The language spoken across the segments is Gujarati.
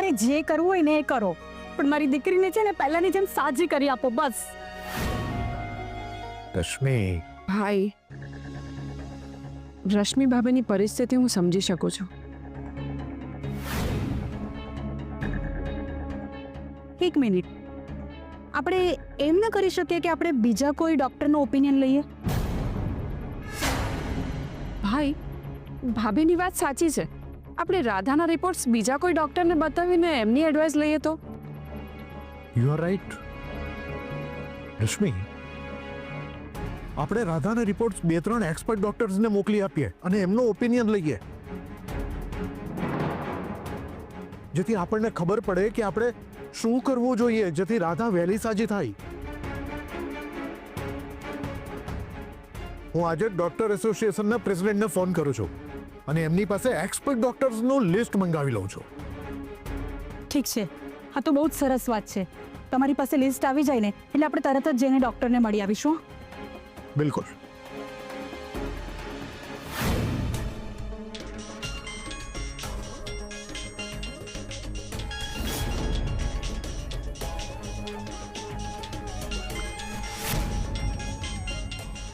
તમારે જે કરવું હોય ને એ કરો, પણ મારી દીકરીને છે ને પહેલાની જેમ સાજી કરી આપો બસ. રશ્મિ, ભાઈ, રશ્મિ ભાભીની પરિસ્થિતિ હું સમજી શકું છું. એક મિનિટ, આપણે એમ ન કરી શકીએ કે આપણે બીજા કોઈ ડોક્ટરનો ઓપિનિયન લઈએ? ભાઈ, ભાભીની વાત સાચી છે. આપણે રાધાના રિપોર્ટ્સ બીજા કોઈ ડોક્ટરને બતાવીને એમની એડવાઇસ લઈએ તો? You are right. રશ્મિ, આપણે રાધાના રિપોર્ટ્સ 2-3 એક્સપર્ટ ડોક્ટર્સને મોકલી આપીએ અને એમનો ઓપિનિયન લઈએ, જેથી આપણને ખબર પડે કે આપણે શું કરવું જોઈએ જેથી રાધા વહેલી સાજી થાય. હું આજે ડોક્ટર એસોસિએશનના પ્રેસિડેન્ટને ફોન કરું છું અને એમની પાસે એક્સપર્ટ ડોક્ટર્સનું લિસ્ટ મંગાવી લઉં છું. ઠીક છે, હા તો બહુ જ સરસ વાત છે. તમારી પાસે લિસ્ટ આવી જાય ને એટલે આપણે તરત જ જઈને ડોક્ટરને મળી આવીશું. બિલકુલ.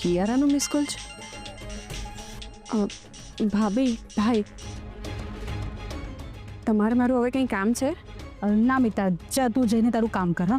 કિયારાનું મિસ કોલ છે. ભાભી, ભાઈ, તમારે મારું હવે કંઈ કામ છે? ના મિતા, જા તું જઈને તારું કામ કર.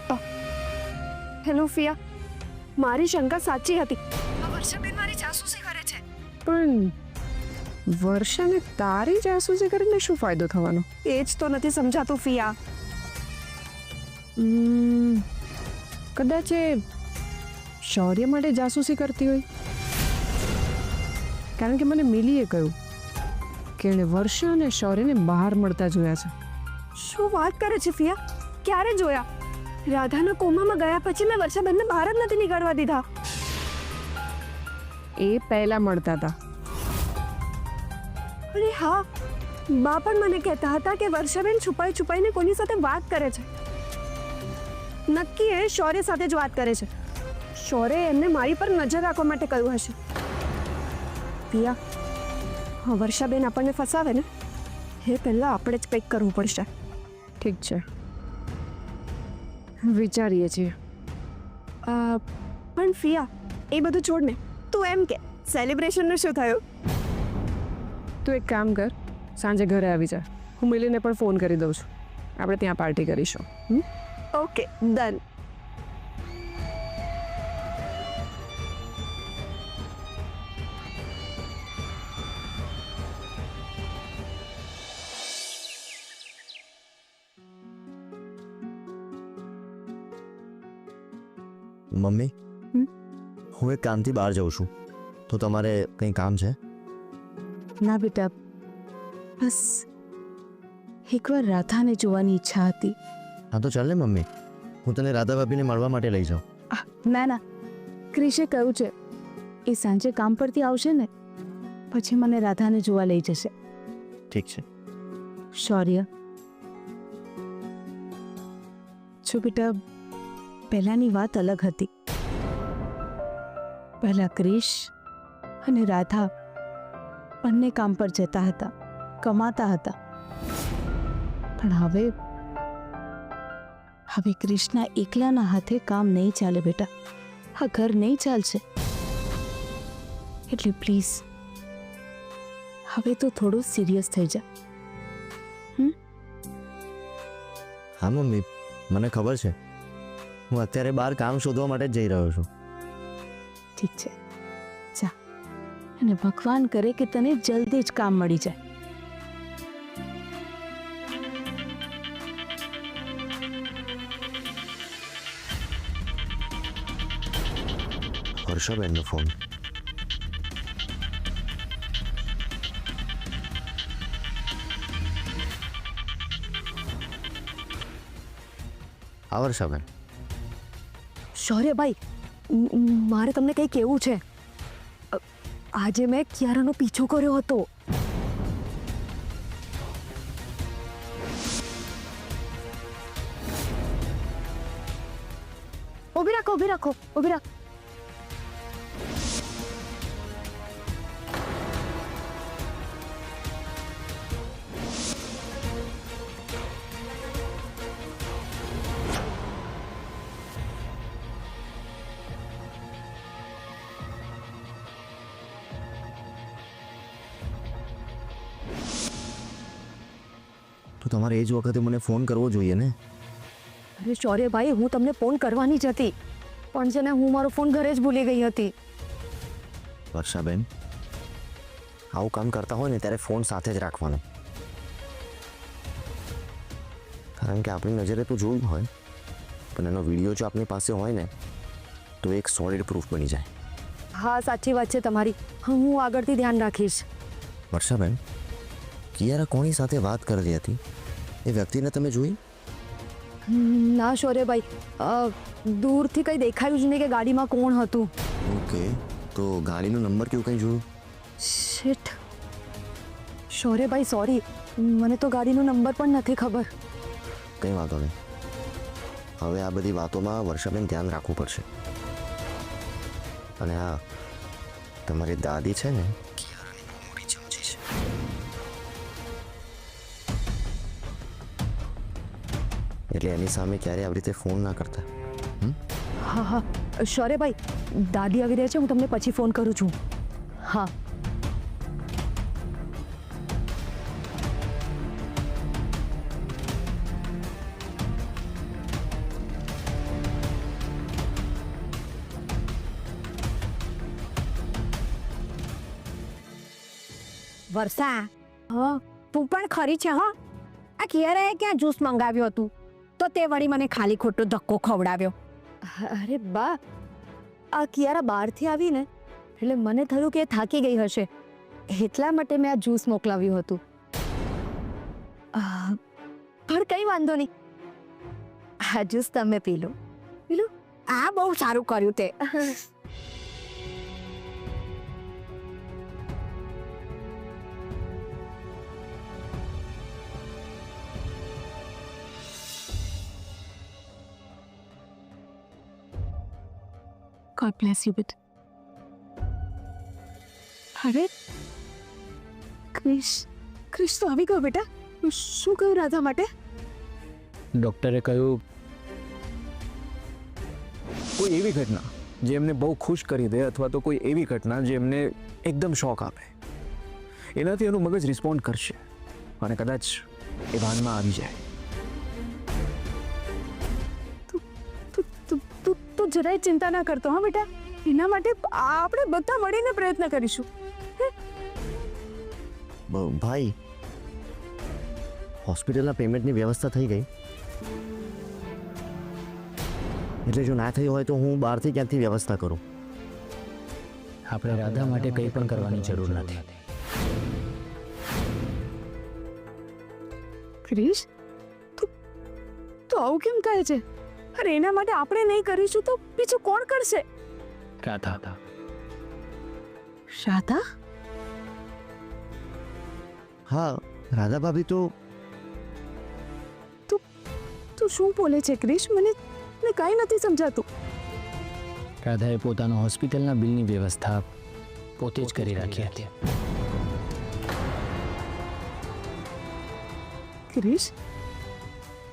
હા, હેલો ફિયા, મારી શંકા સાચી હતી. વર્ષાબેન મારી જાસૂસી કરે છે. પણ વર્ષાને તારી જાસૂસી કરીને શું ફાયદો થવાનો? એ જ તો નથી સમજાતું ફિયા. કદાચ એ શૌર્ય માટે જાસૂસી કરતી હોય, કારણ કે મને મિલીએ કહ્યું કે એણે વર્ષા અને શૌર્યને બહાર મળતા જોયા છે. શું વાત કરે છે ફિયા? ક્યારે જોયા? રાધાના કોમામાં ગયા પછી મેં વર્ષાબેનને બહાર જ નથી નીકળવા દીધા. એ પહેલા મળતા હતા. અરે હા, બા પણ મને કહેતા હતા કે વર્ષાબેન છુપાઈ છુપાઈને કોની સાથે વાત કરે છે. નક્કી એ શૌર્ય સાથે જ વાત કરે છે. શૌર્ય એમને મારી પર નજર રાખવા માટે કહ્યું હશે. પિયા, હા, વર્ષાબેન આપણને ફસાવે ને એ પહેલા આપણે જ કંઈક કરવું પડશે. ઠીક છે, વિચારીએ છીએ. પણ ફિયા, એ બધું છોડ ને. તું એમ કે સેલિબ્રેશનનું શું થયું? તું એક કામ કર, સાંજે ઘરે આવી જા. હું મિલીને પણ ફોન કરી દઉં છું. આપણે ત્યાં પાર્ટી કરીશું. Okay, done. મમ્મી, હું એક કામથી બહાર જાઉં છું, તો તમારે કંઈ કામ છે? ના બેટા, બસ એકવાર રાધાને જોવાની ઈચ્છા હતી. હા તો ચાલ ને મમ્મી, હું તને રાધા ભાભીને મળવા માટે લઈ જાઉં. ના ના, ક્રિશે કહ્યું છે એ સાંજે કામ પરથી આવશે ને પછી મને રાધાને જોવા લઈ જશે. ઠીક છે. શૌર્ય, જો બેટા, પહેલાની વાત અલગ હતી. પહેલા ક્રિશ અને રાધા બંને કામ પર જતા હતા, કમાતા હતા. પણ હવે ક્રિશના એકલાના હાથે કામ નહીં ચાલે બેટા. આ ઘર નહીં ચાલશે. એટલે પ્લીઝ હવે તો થોડું સિરિયસ થઈ જા. હા મમ્મી, મને ખબર છે. હું અત્યારે બહાર કામ શોધવા માટે જ જઈ રહ્યો છું. ઠીક છે, જા. અને ભગવાન કરે કે તને જલ્દી જ કામ મળી જાય. વર્ષાબેનનો ફોન. હા વર્ષાબેન. શૌર્યભાઈ, મારે તમને કંઈ કહેવું છે. આજે મેં કિયારાનો પીછો કર્યો હતો. ઊભી રાખો, ઊભી રાખો, ઊભી રાખો. તો તમારે એ જ વખતે મને ફોન કરવો જોઈએ ને. અરે શૌર્યભાઈ, હું તમને ફોન કરવાની જ હતી, પણ છે ને હું મારો ફોન ઘરે જ ભૂલી ગઈ હતી. વર્ષાબેન, આવું કામ કરતા હોય ને ત્યારે ફોન સાથે જ રાખવાનો, કારણ કે આપણી નજરે તો જોયું હોય પણ એનો વિડીયો જો આપણી પાસે હોય ને તો એક સોલિડ પ્રૂફ બની જાય. હા, સાચી વાત છે તમારી. હું આગળથી ધ્યાન રાખીશ. વર્ષાબેન, કિયારા કોની સાથે વાત કરેલી હતી એ વ્યક્તિને તમે જોઈ? ના શૌર્યભાઈ, દૂરથી કંઈ દેખાયું જ નહીં કે ગાડીમાં કોણ હતું. ઓકે, તો ગાડીનો નંબર કેવું કંઈ જોયું? શિટ શૌર્યભાઈ, સોરી, મને તો ગાડીનો નંબર પણ નથી ખબર. કંઈ વાંધો નહીં. હવે આ બધી વાતોમાં વર્ષાબેન ધ્યાન રાખવું પડશે. અને હા, તમારી દાદી છે ને કિયારાની બહુ મોટી ચમચી છે. એટલે એની સામે ક્યારે આવી રીતે ફોન ના કરતા. હા હા શૌર્યભાઈ, દાદી આવી રહ્યા છે, હું તમને પછી ફોન કરું છું. હા. વર્ષા, હા તું પણ ખરી છે હો. આ કિયારાએ ક્યાં જ્યુસ મંગાવ્યું હતું તો તે વળી મને ખાલી ખોટો ધક્કો ખવડાવ્યો. અરે બા, આ કિયારા બહારથી આવીને એટલે મને થયું કે એ થાકી ગઈ હશે, એટલા માટે મેં આ જ્યુસ મોકલાવ્યું હતું. પણ કંઈ વાંધો નહીં, આ જ્યુસ તમે પી લો. આ બહુ સારું કર્યું તે. God bless you, but અરે ક્રિશ, ક્રિશ તો આવી ગયો બેટા. શું કહ્યું રાધા માટે? ડૉક્ટરે કહ્યું કોઈ એવી ઘટના જે એમને બહુ ખુશ કરી દે અથવા તો કોઈ એવી ઘટના જે એમને એકદમ શોક આપે, એનાથી એનું મગજ રિસ્પોન્ડ કરશે અને કદાચ એ ભાનમાં આવી જાય. તું જરાય ચિંતા ના કરતો હા બેટા. એના માટે આપણે બધા મળીને પ્રયત્ન કરીશું. ભાઈ, હોસ્પિટલના પેમેન્ટની વ્યવસ્થા થઈ ગઈ, એટલે જો ના થઈ હોય તો હું બહારથી ક્યાંથી વ્યવસ્થા કરું. આપણે રાધા માટે કંઈ પણ કરવાની જરૂર નથી. ક્રિશ, તું આવું કેમ કહે છે? અરે એના માટે આપણે નહીં કરીશું તો બીજું કોણ કરશે? રાધા, રાધા? હા, રાધા ભાભી તો તું શું બોલે છે ક્રિશ? મને કાંઈ નથી સમજાતું. રાધાએ પોતાનો હોસ્પિટલના બિલની વ્યવસ્થા પોતે જ કરી રાખી હતી. ક્રિશ,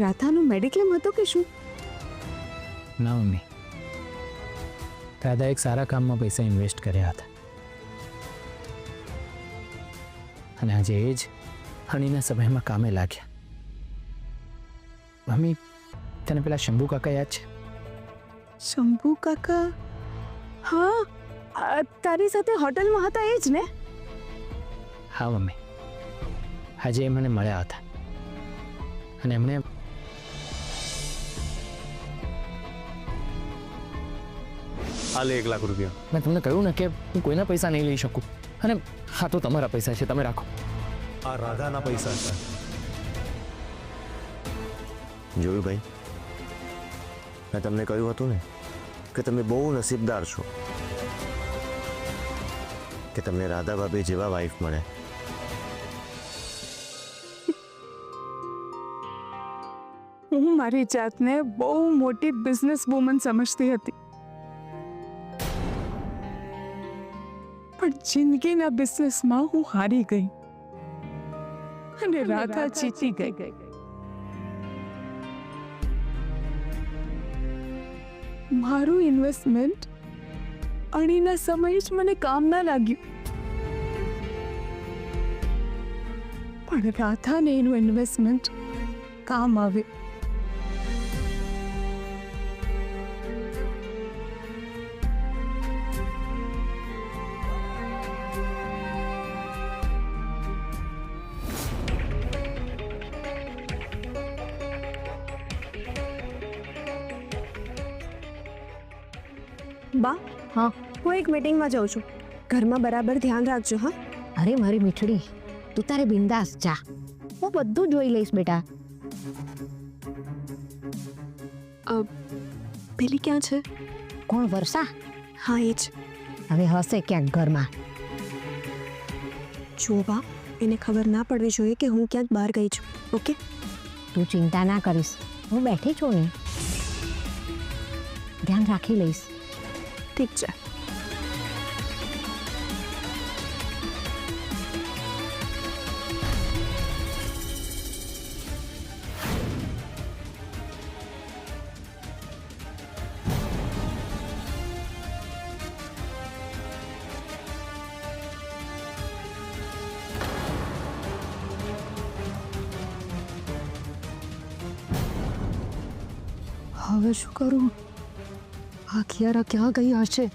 રાધાનું મેડિક્લેમ હતો કે શું? ના મમ્મી, રાધા એક સારા કામમાં પૈસા ઇન્વેસ્ટ કર્યા હતા અને આજે એ જ હણીના સમયમાં કામે લાગ્યા. મમ્મી, તને પેલા શંભુ કાકા યાદ છે? શંભુ કાકા? હા, તારી સાથે હોટલમાં હતા એ જ ને? હા મમ્મી, આજે એ મને મળ્યા હતા અને એમણે હાલે 1 લાખ રૂપિયા. મેં તમને કહ્યું ને કે હું કોઈના પૈસા નહીં લઈ શકું, અને હા તો તમારા પૈસા છે, તમે રાખો. આ રાધાના પૈસા છે. જોયું ભાઈ, મેં તમને કહ્યું હતું ને કે તમે બહુ નસીબદાર છો કે તમને રાધા ભાભી જેવા વાઈફ મળે. હું મારી જાતને બહુ મોટી બિઝનેસ વુમન સમજતી હતી, પણ જિંદગીના બિઝનેસમાં હું હારી ગઈ અને રાધા જીતી ગઈ. મારું ઇન્વેસ્ટમેન્ટ અણીના સમયે જ મને કામ ના લાગ્યું, પણ રાધાને એનું ઇન્વેસ્ટમેન્ટ કામ આવ્યું. બા, હા. હું એક મીટિંગમાં જાઉં છું. ઘરમાં બરાબર ધ્યાન રાખજો. હા, અરે મારી મીઠડી, તું તારે બિંદાસ જા, હું બધું જોઈ લઈશ બેટા. પેલી ક્યાં છે? કોણ, વર્ષા? હા, એ જ. હવે હશે ક્યાંક ઘરમાં. જો બા, એને ખબર ના પડવી જોઈએ કે હું ક્યાંક બહાર ગઈ છું. ઓકે? તું ચિંતા ના કરીશ, હું બેઠી છું ને, ધ્યાન રાખી લઈશ. ઠીક છે. હવે શું કરું? આ કિયારા ક્યાં ગઈ હશે?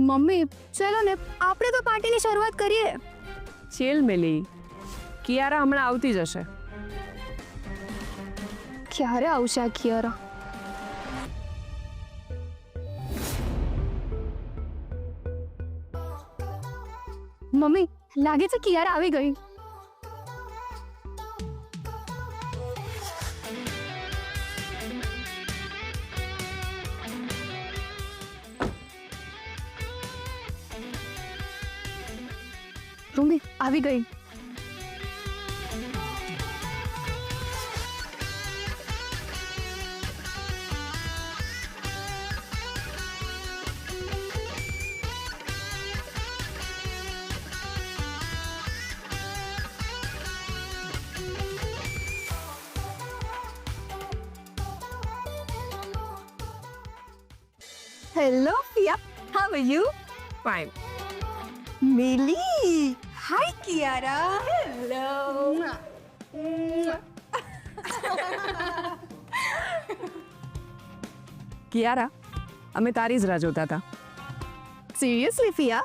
મમ્મી, ચલો ને આપણે તો પાર્ટીની શરૂઆત કરીએ. ચેલ મેલી, કિયારા હમણાં આવતી જશે. ક્યારે આવશે આ કિયારા? મમ્મી, લાગે છે કિયારા આવી ગઈ. મમ્મી, આવી ગઈ. Hello, Pia. How are you? Fine. Millie. Hi, Kiara. Hello. Kiara, અમે તારી જ રાહ જોતા હતા. Seriously, Pia?